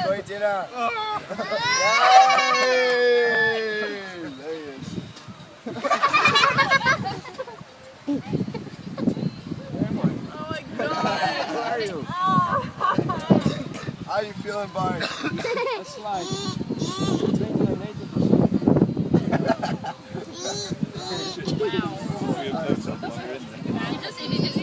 Skończy na. How you feeling, Bart? That's like Wow. You just eating it.